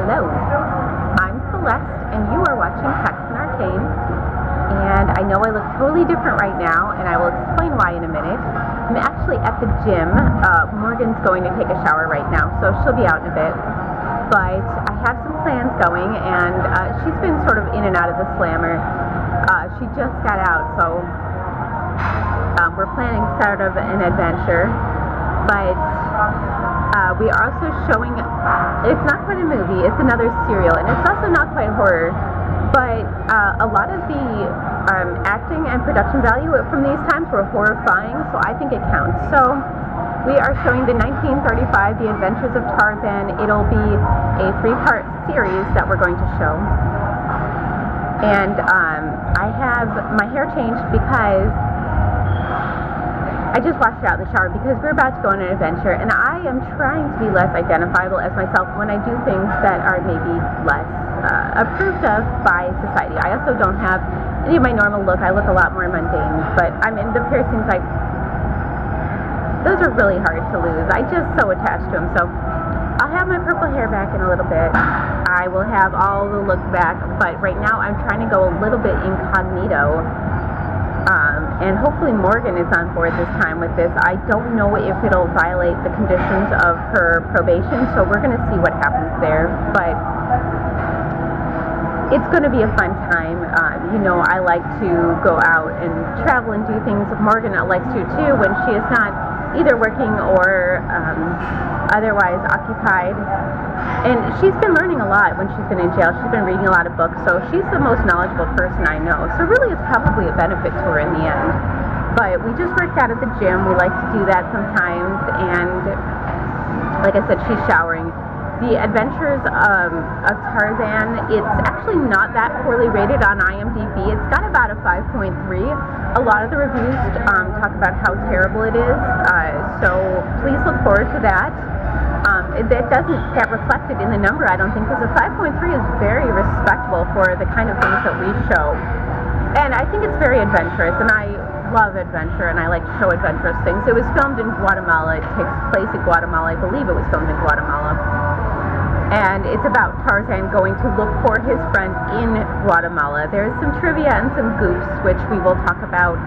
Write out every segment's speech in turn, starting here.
Hello, I'm Celeste, and you are watching Hexen Arcane. And I know I look totally different right now, and I will explain why in a minute. I'm actually at the gym. Morgan's going to take a shower right now, so she'll be out in a bit. But I have some plans going, and she's been sort of in and out of the slammer. She just got out, so we're planning sort of an adventure. But we are also showing, it's not quite a movie, it's another serial, and it's also not quite horror, but a lot of the acting and production value from these times were horrifying, so I think it counts. So we are showing the 1935 The Adventures of Tarzan. It'll be a 3-part series that we're going to show. And I have my hair changed because I just washed it out in the shower because we're about to go on an adventure, and I am trying to be less identifiable as myself when I do things that are maybe less approved of by society. I also don't have any of my normal look. I look a lot more mundane, but I mean, the piercings, those are really hard to lose. I just so attached to them. So I'll have my purple hair back in a little bit. I will have all the look back, but right now I'm trying to go a little bit incognito. And hopefully Morgan is on board this time with this. I don't know if it'll violate the conditions of her probation, so we're going to see what happens there. But it's going to be a fun time. You know, I like to go out and travel and do things. Morgan likes to too when she is not either working or otherwise occupied. And she's been learning a lot when she's been in jail. She's been reading a lot of books, so she's the most knowledgeable person I know. So really it's probably a benefit to her in the end. But we just worked out at the gym. We like to do that sometimes. And like I said, she's showering. The Adventures of Tarzan, it's actually not that poorly rated on IMDb. It's got about a 5.3. A lot of the reviews talk about how terrible it is. So please look forward to that. That doesn't get reflected in the number, I don't think, because a 5.3 is very respectable for the kind of things that we show. And I think it's very adventurous, and I love adventure, and I like to show adventurous things. It was filmed in Guatemala. It takes place in Guatemala. I believe it was filmed in Guatemala. And it's about Tarzan going to look for his friend in Guatemala. There's some trivia and some goofs, which we will talk about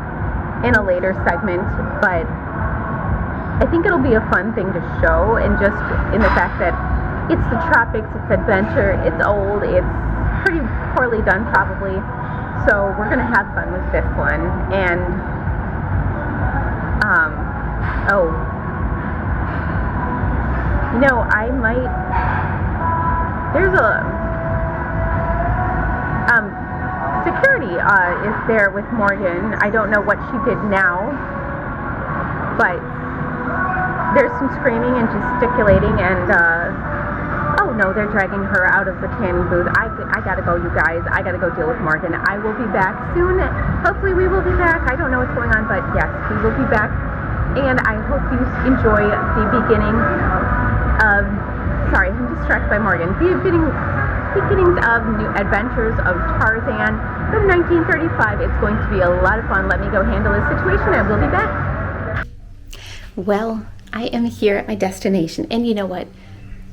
in a later segment, but I think it'll be a fun thing to show, and just in the fact that it's the tropics, it's adventure, it's old, it's pretty poorly done probably, so we're going to have fun with this one. And you know, I might, there's a security is there with Morgan. I don't know what she did now, but there's some screaming and gesticulating, and oh no, they're dragging her out of the tanning booth. I gotta go, you guys. I gotta go deal with Morgan. I will be back soon. Hopefully we will be back. I don't know what's going on, but yes, we will be back. And I hope you enjoy the beginning of, sorry, I'm distracted by Morgan. The beginnings of New Adventures of Tarzan from 1935. It's going to be a lot of fun. Let me go handle this situation. I will be back. Well, I am here at my destination, and you know what?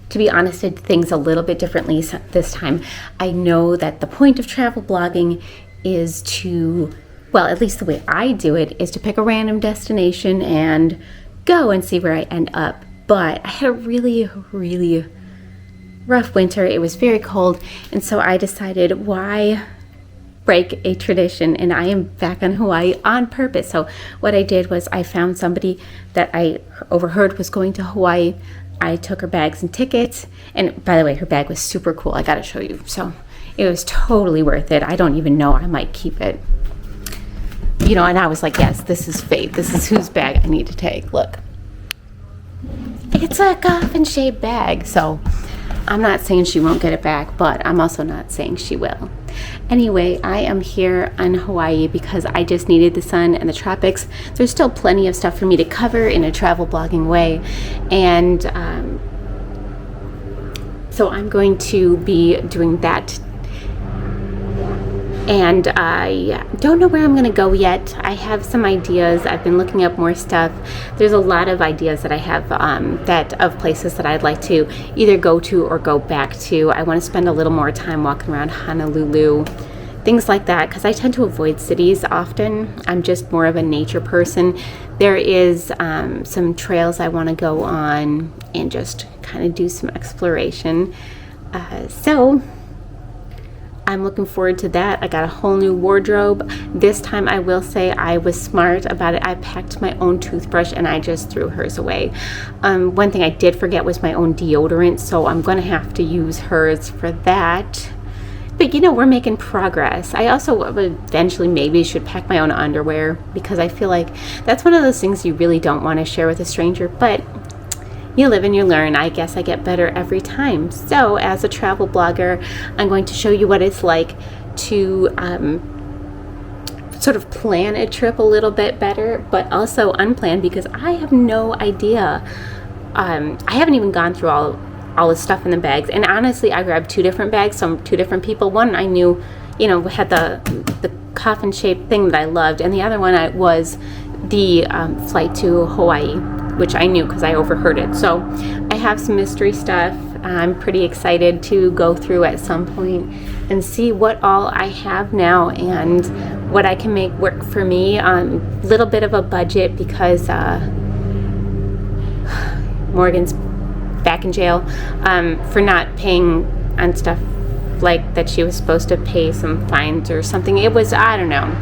To be honest, I did things a little bit differently this time. I know that the point of travel blogging is to, well, at least the way I do it, is to pick a random destination and go and see where I end up. But I had a really, really rough winter. It was very cold, and so I decided, why break a tradition? And I am back on Hawaii on purpose. So what I did was I found somebody that I overheard was going to Hawaii. I took her bags and tickets, and by the way, her bag was super cool. I gotta show you. So it was totally worth it. I don't even know, I might keep it, you know. And I was like, yes, this is fate. This is whose bag I need to take. Look, it's a coffin shaped bag. So I'm not saying she won't get it back, but I'm also not saying she will. Anyway, I am here in Hawaii because I just needed the sun and the tropics. There's still plenty of stuff for me to cover in a travel blogging way, and so I'm going to be doing that And I don't know where I'm going to go yet. I have some ideas. I've been looking up more stuff. There's a lot of ideas that I have that of places that I'd like to either go to or go back to. I want to spend a little more time walking around Honolulu, things like that, because I tend to avoid cities often. I'm just more of a nature person. There is some trails I want to go on and just kind of do some exploration. So I'm looking forward to that. I got a whole new wardrobe. This time I will say I was smart about it. I packed my own toothbrush and I just threw hers away. One thing I did forget was my own deodorant, so I'm going to have to use hers for that. But we're making progress. I also eventually maybe should pack my own underwear, because I feel like that's one of those things you really don't want to share with a stranger, but you live and you learn. I guess I get better every time. So as a travel blogger, I'm going to show you what it's like to sort of plan a trip a little bit better, but also unplanned, because I have no idea. I haven't even gone through all the stuff in the bags. And honestly, I grabbed 2 different bags from 2 different people. One I knew, had the coffin-shaped thing that I loved, and the other one was the flight to Hawaii, which I knew because I overheard it. So I have some mystery stuff I'm pretty excited to go through at some point and see what all I have now and what I can make work for me on a little bit of a budget, because Morgan's back in jail for not paying on stuff like that. She was supposed to pay some fines or something. It was, I don't know.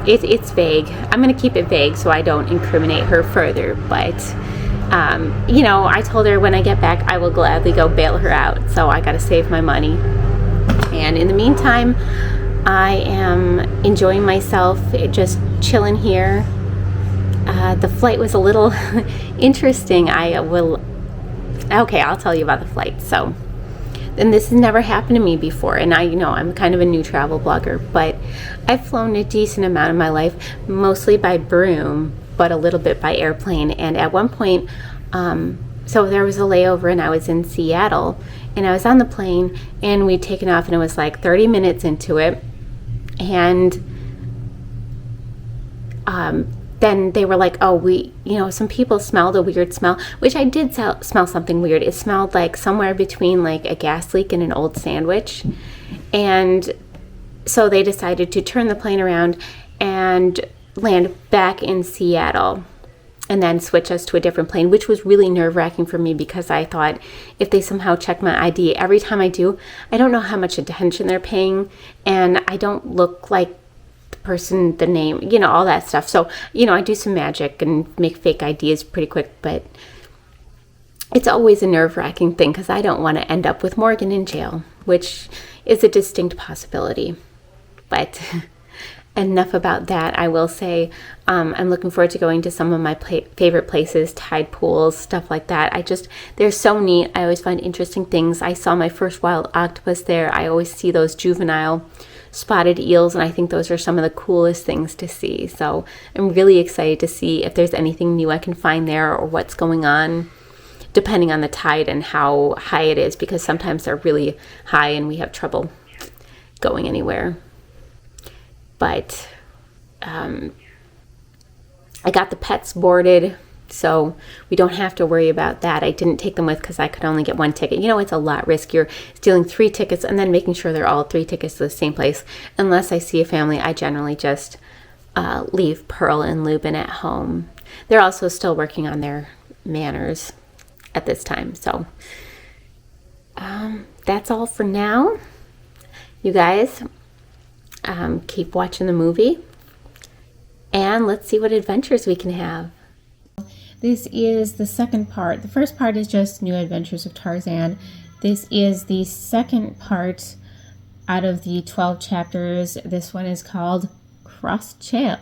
It's vague. I'm going to keep it vague so I don't incriminate her further. But, I told her when I get back, I will gladly go bail her out. So I got to save my money. And in the meantime, I am enjoying myself, just chilling here. The flight was a little interesting. Okay, I'll tell you about the flight. So, and this has never happened to me before, and I'm kind of a new travel blogger, but I've flown a decent amount of my life, mostly by broom, but a little bit by airplane. And at one point, so there was a layover, and I was in Seattle, and I was on the plane, and we'd taken off, and it was like 30 minutes into it, and then they were like, oh, some people smelled a weird smell, which I did smell something weird. It smelled like somewhere between like a gas leak and an old sandwich. And so they decided to turn the plane around and land back in Seattle and then switch us to a different plane, which was really nerve-wracking for me, because I thought if they somehow check my ID, every time I do, I don't know how much attention they're paying, and I don't look like person, the name, all that stuff. So, I do some magic and make fake IDs pretty quick, but it's always a nerve-wracking thing, because I don't want to end up with Morgan in jail, which is a distinct possibility. But enough about that. I will say I'm looking forward to going to some of my favorite places, tide pools, stuff like that. They're so neat. I always find interesting things. I saw my first wild octopus there. I always see those juvenile spotted eels, and I think those are some of the coolest things to see. So I'm really excited to see if there's anything new I can find there, or what's going on, depending on the tide and how high it is, because sometimes they're really high and we have trouble going anywhere. But I got the pets boarded, so we don't have to worry about that. I didn't take them with because I could only get 1 ticket. It's a lot riskier stealing 3 tickets and then making sure they're all 3 tickets to the same place. Unless I see a family, I generally just leave Pearl and Lubin at home. They're also still working on their manners at this time. So that's all for now. You guys, keep watching the movie, and let's see what adventures we can have. This is the second part. The first part is just New Adventures of Tarzan. This is the second part out of the 12 chapters. This one is called Crossed Trails.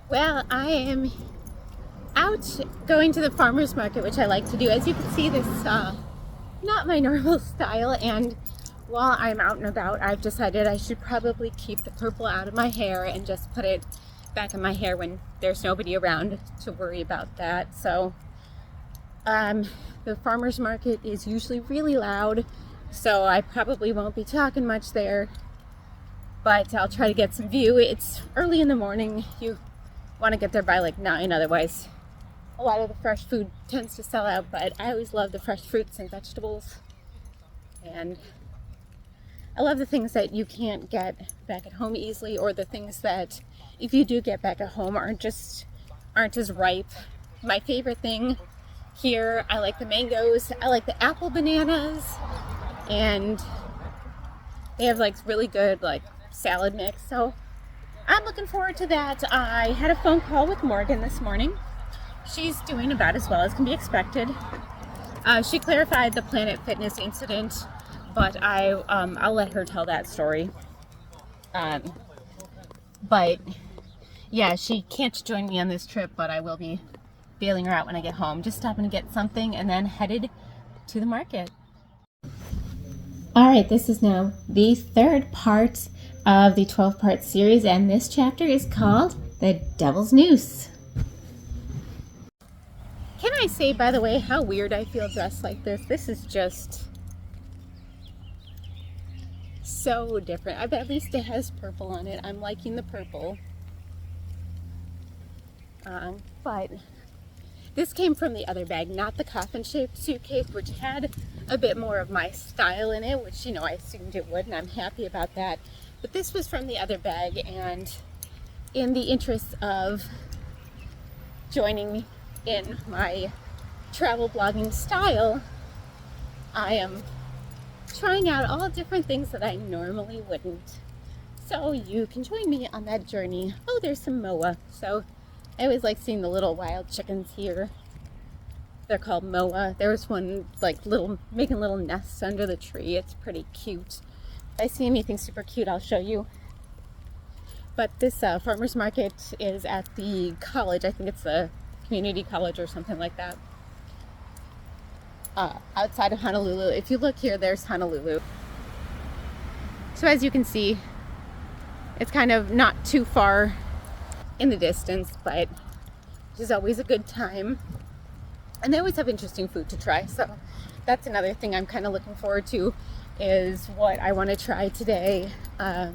Well, I am out going to the farmer's market, which I like to do. As you can see, this is not my normal style, and while I'm out and about, I've decided I should probably keep the purple out of my hair and just put it back in my hair when there's nobody around to worry about that. So The farmer's market is usually really loud, so I probably won't be talking much there, but I'll try to get some view. It's early in the morning. You want to get there by like 9, otherwise a lot of the fresh food tends to sell out, but I always love the fresh fruits and vegetables, and I love the things that you can't get back at home easily, or the things that if you do get back at home aren't as ripe. My favorite thing here, I like the mangoes, I like the apple bananas, and they have like really good like salad mix, so I'm looking forward to that. I had a phone call with Morgan this morning. She's doing about as well as can be expected. She clarified the Planet Fitness incident, but I'll let her tell that story. But yeah, she can't join me on this trip, but I will be bailing her out when I get home. Just stopping to get something and then headed to the market. All right, this is now the third part of the 12-part series, and this chapter is called The Devil's Noose. Can I say, by the way, how weird I feel dressed like this? This is just so different. At least it has purple on it. I'm liking the purple. But this came from the other bag, not the coffin-shaped suitcase, which had a bit more of my style in it, which, you know, I assumed it would, and I'm happy about that. But this was from the other bag, and in the interest of joining in my travel blogging style, I am trying out all different things that I normally wouldn't. So you can join me on that journey. Oh, there's some moa. So I always like seeing the little wild chickens here. They're called moa. There was one like making little nests under the tree. It's pretty cute. If I see anything super cute, I'll show you. But this farmer's market is at the college. I think it's the community college or something like that. Outside of Honolulu. If you look here, there's Honolulu. So as you can see, it's kind of not too far in the distance, but it is always a good time. And they always have interesting food to try. So that's another thing I'm kind of looking forward to, is what I want to try today. I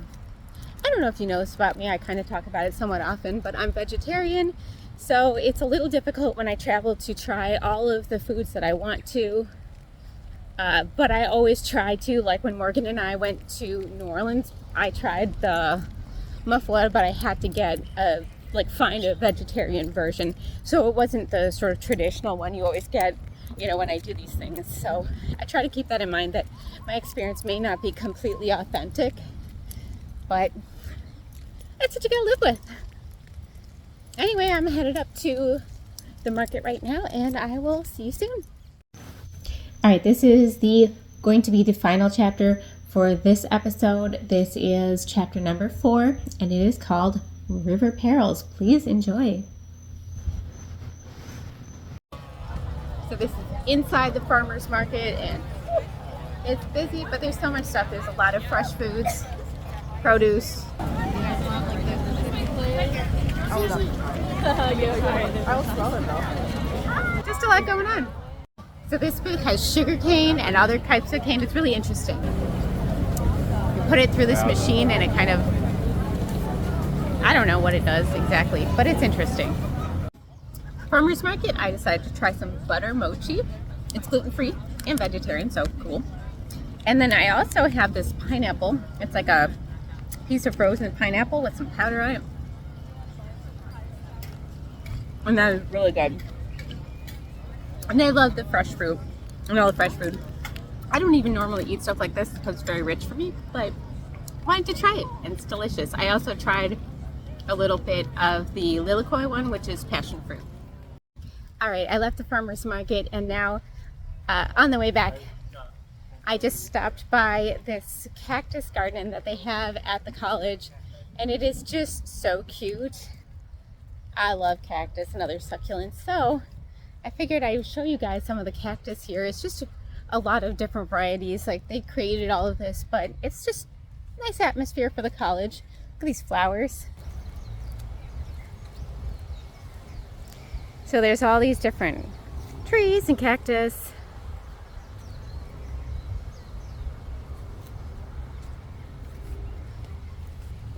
don't know if you know this about me. I kind of talk about it somewhat often, but I'm vegetarian. So it's a little difficult when I travel to try all of the foods that I want to. But I always try to, like when Morgan and I went to New Orleans, I tried the muffaletta, but I had to find a vegetarian version. So it wasn't the sort of traditional one you always get, you know, when I do these things. So I try to keep that in mind, that my experience may not be completely authentic, but that's what you gotta live with. Anyway, I'm headed up to the market right now, and I will see you soon. All right, this is going to be the final chapter for this episode. This is chapter number 4, and it is called River Perils. Please enjoy. So this is inside the farmer's market, and it's busy, but there's so much stuff. There's a lot of fresh foods, produce. I'll smell it though. Just a lot going on. So this booth has sugar cane and other types of cane. It's really interesting. You put it through this machine and it kind of, I don't know what it does exactly, but it's interesting. Farmer's market, I decided to try some butter mochi. It's gluten-free and vegetarian, so cool. And then I also have this pineapple. It's like a piece of frozen pineapple with some powder on it. And that is really good. And I love the fresh fruit and all the fresh food. I don't even normally eat stuff like this because it's very rich for me, but I wanted to try it, and it's delicious. I also tried a little bit of the lilikoi one, which is passion fruit. All right, I left the farmer's market, and now on the way back, I just stopped by this cactus garden that they have at the college, and it is just so cute. I love cactus and other succulents, so I figured I would show you guys some of the cactus here. It's just a lot of different varieties. Like, they created all of this, but it's just a nice atmosphere for the college. Look at these flowers. So there's all these different trees and cactus.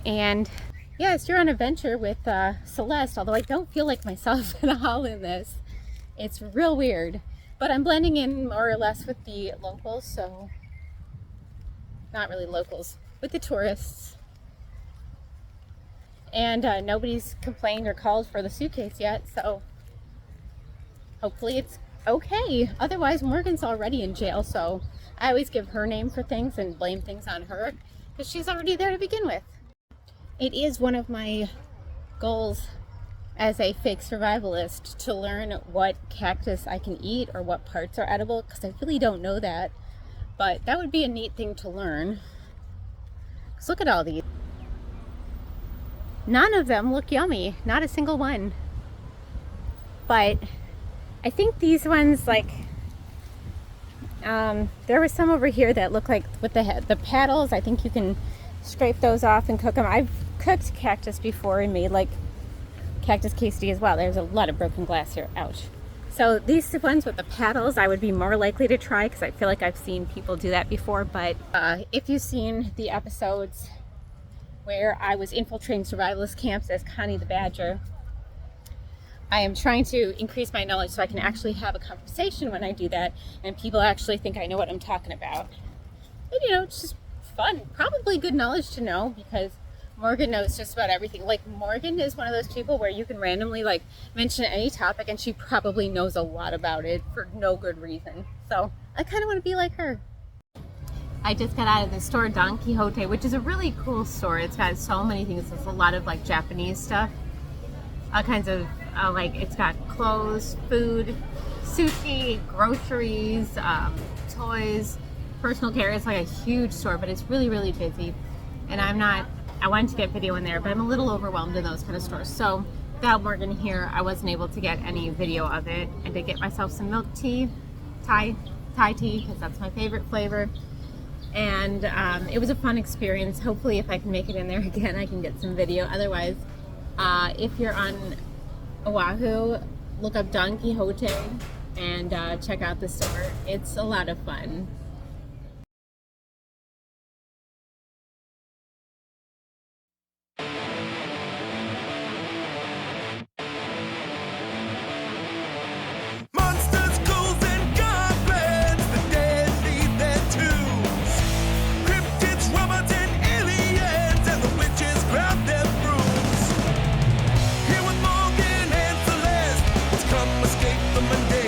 And yes, you're on a venture with Celeste, although I don't feel like myself at all in this. It's real weird, but I'm blending in more or less with the locals, so not really locals, with the tourists. And nobody's complained or called for the suitcase yet, so hopefully it's okay. Otherwise, Morgan's already in jail, so I always give her name for things and blame things on her because she's already there to begin with. It is one of my goals as a fake survivalist to learn what cactus I can eat or what parts are edible, because I really don't know that. But that would be a neat thing to learn. Because look at all these. None of them look yummy. Not a single one. But I think these ones, like, there were some over here that look like with the paddles. I think you can scrape those off and cook them. I've cooked cactus before and made like cactus quesadilla as well. There's a lot of broken glass here. Ouch. So these ones with the paddles I would be more likely to try because I feel like I've seen people do that before. But if you've seen the episodes where I was infiltrating survivalist camps as Connie the Badger, I am trying to increase my knowledge so I can actually have a conversation when I do that and people actually think I know what I'm talking about. And you know, it's just fun. Probably good knowledge to know because Morgan knows just about everything. Like, Morgan is one of those people where you can randomly like mention any topic and she probably knows a lot about it for no good reason. So I kind of want to be like her. I just got out of the store, Don Quixote, which is a really cool store. It's got so many things. There's a lot of like Japanese stuff, all kinds of like, it's got clothes, food, sushi, groceries, toys, personal care. It's like a huge store, but it's really, really busy. And I wanted to get video in there, but I'm a little overwhelmed in those kind of stores. So without Morgan here, I wasn't able to get any video of it. I did get myself some milk tea, Thai tea, because that's my favorite flavor. And it was a fun experience. Hopefully if I can make it in there again, I can get some video. Otherwise, if you're on Oahu, look up Don Quixote and check out the store. It's a lot of fun. Escape the mundane.